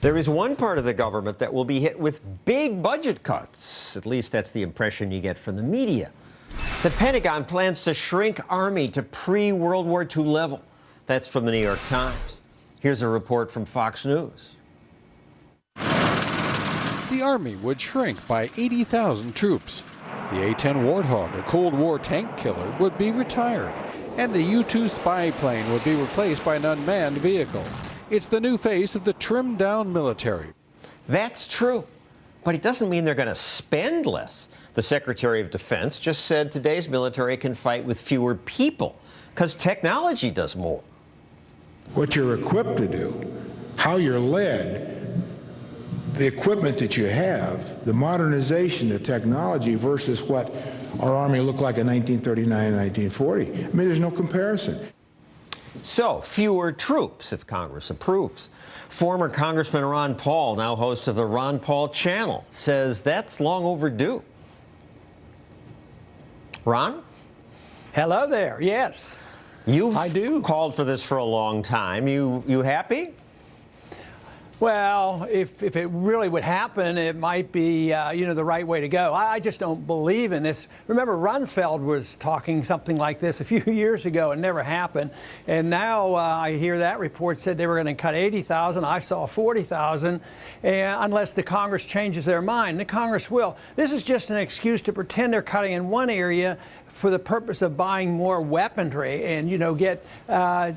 There is one part of the government that will be hit with big budget cuts. At least that's the impression you get from the media. The Pentagon plans to shrink Army to pre-World War II level. That's from the New York Times. Here's a report from Fox News. The Army would shrink by 80,000 troops. The A-10 Warthog, a Cold War tank killer, would be retired, and the U-2 spy plane would be replaced by an unmanned vehicle. It's the new face of the trimmed-down military. That's true, but it doesn't mean they're going to spend less. The Secretary of Defense just said today's military can fight with fewer people because technology does more. What you're equipped to do, how you're led, the equipment that you have, the modernization, the technology versus what our Army looked like in 1939 and 1940. I mean, there's no comparison. So, fewer troops if Congress approves. Former Congressman Ron Paul, now host of the Ron Paul Channel, says that's long overdue. Ron? Hello there. Yes. I do. Called for this for a long time. You happy? Well, if it really would happen, it might be, the right way to go. I just don't believe in this. Remember, Rumsfeld was talking something like this a few years ago. It never happened. And now I hear that report said they were going to cut 80,000. I saw 40,000, unless the Congress changes their mind. The Congress will. This is just an excuse to pretend they're cutting in one area for the purpose of buying more weaponry and, get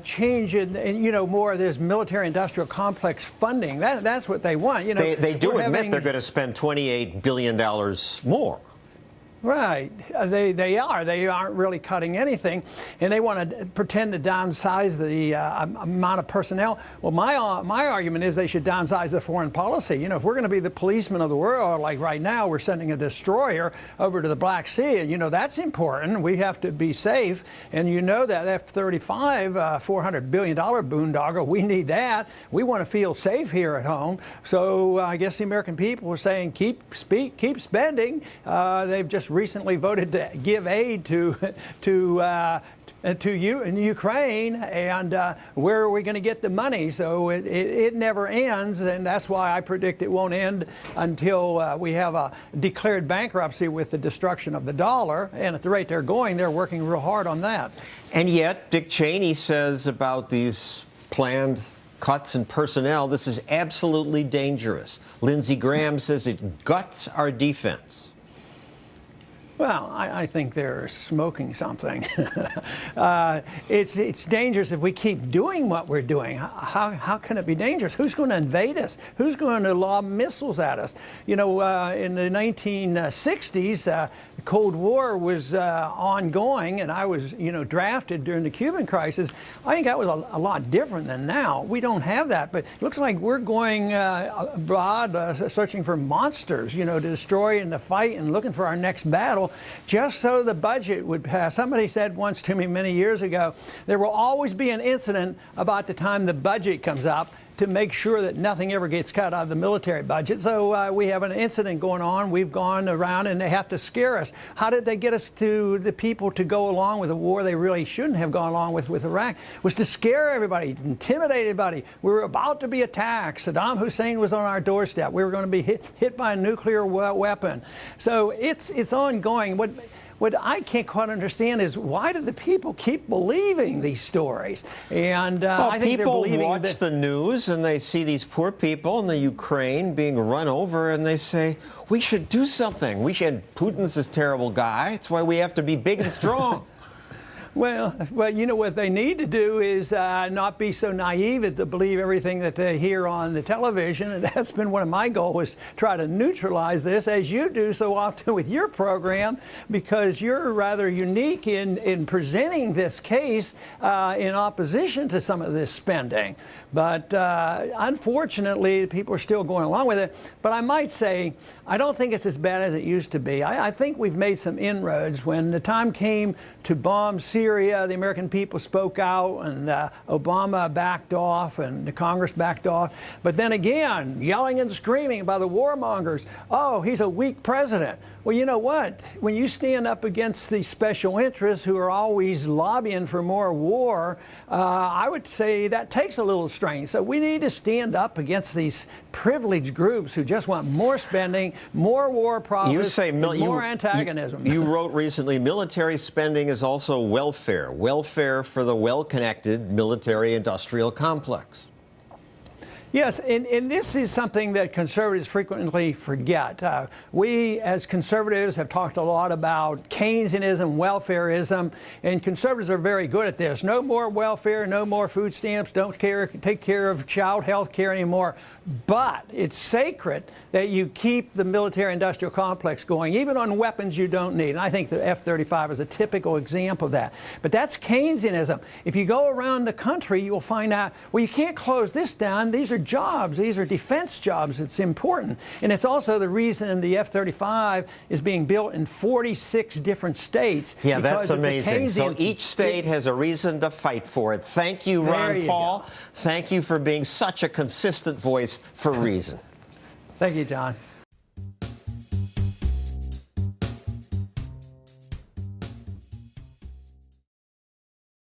change in, more of this military-industrial complex funding. That's what they want. They do admit they're going to spend $28 billion more. Right. They are. They aren't really cutting anything, and they want to pretend to downsize the amount of personnel. Well, my argument is they should downsize the foreign policy. If we're going to be the policeman of the world, like right now, we're sending a destroyer over to the Black Sea, and that's important. We have to be safe, and that F-35, $400 billion boondoggle, we need that. We want to feel safe here at home. So I guess the American people are saying keep spending. They've just recently voted to give aid to you in Ukraine, and where are we going to get the money? So it never ends, and that's why I predict it won't end until we have a declared bankruptcy with the destruction of the dollar. And at the rate they're going, they're working real hard on that. And yet, Dick Cheney says about these planned cuts in personnel, this is absolutely dangerous. Lindsey Graham says it guts our defense. Well, I think they're smoking something. It's dangerous if we keep doing what we're doing. How can it be dangerous? Who's going to invade us? Who's going to lob missiles at us? In the 1960s, the Cold War was ongoing, and I was, drafted during the Cuban crisis. I think that was a lot different than now. We don't have that, but it looks like we're going abroad searching for monsters, to destroy and to fight and looking for our next battle, just so the budget would pass. Somebody said once to me many years ago, there will always be an incident about the time the budget comes up to make sure that nothing ever gets cut out of the military budget. So we have an incident going on. We've gone around and they have to scare us. How did they get us to the people to go along with a war they really shouldn't have gone along with Iraq? Was to scare everybody, intimidate everybody. We were about to be attacked. Saddam Hussein was on our doorstep. We were going to be hit by a nuclear weapon. So it's ongoing. What I can't quite understand is why do the people keep believing these stories? And I think people they're believing watch the news and they see these poor people in the Ukraine being run over, and they say, we should do something. Putin's this terrible guy. It's why we have to be big and strong. Well, what they need to do is not be so naive as to believe everything that they hear on the television. And that's been one of my goals, is try to neutralize this, as you do so often with your program, because you're rather unique in presenting this case in opposition to some of this spending. But unfortunately, people are still going along with it. But I might say, I don't think it's as bad as it used to be. I think we've made some inroads. When the time came to bomb Syria, the American people spoke out, and Obama backed off, and the Congress backed off. But then again, yelling and screaming by the warmongers, oh, he's a weak president. Well, you know what? When you stand up against these special interests who are always lobbying for more war, I would say that takes a little strength. So we need to stand up against these privileged groups who just want more spending, more war profits, more antagonism. You wrote recently, military spending is also welfare for the well-connected military-industrial complex. Yes, and this is something that conservatives frequently forget. We, as conservatives, have talked a lot about Keynesianism, welfareism, and conservatives are very good at this. No more welfare, no more food stamps, don't take care of child health care anymore. But it's sacred that you keep the military-industrial complex going, even on weapons you don't need. And I think the F-35 is a typical example of that. But that's Keynesianism. If you go around the country, you'll find out, well, you can't close this down. These are jobs. These are defense jobs. It's important. And it's also the reason the F-35 is being built in 46 different states. Yeah, that's amazing. So each state has a reason to fight for it. Thank you, Ron Paul. Thank you for being such a consistent voice for reason. Thank you, John.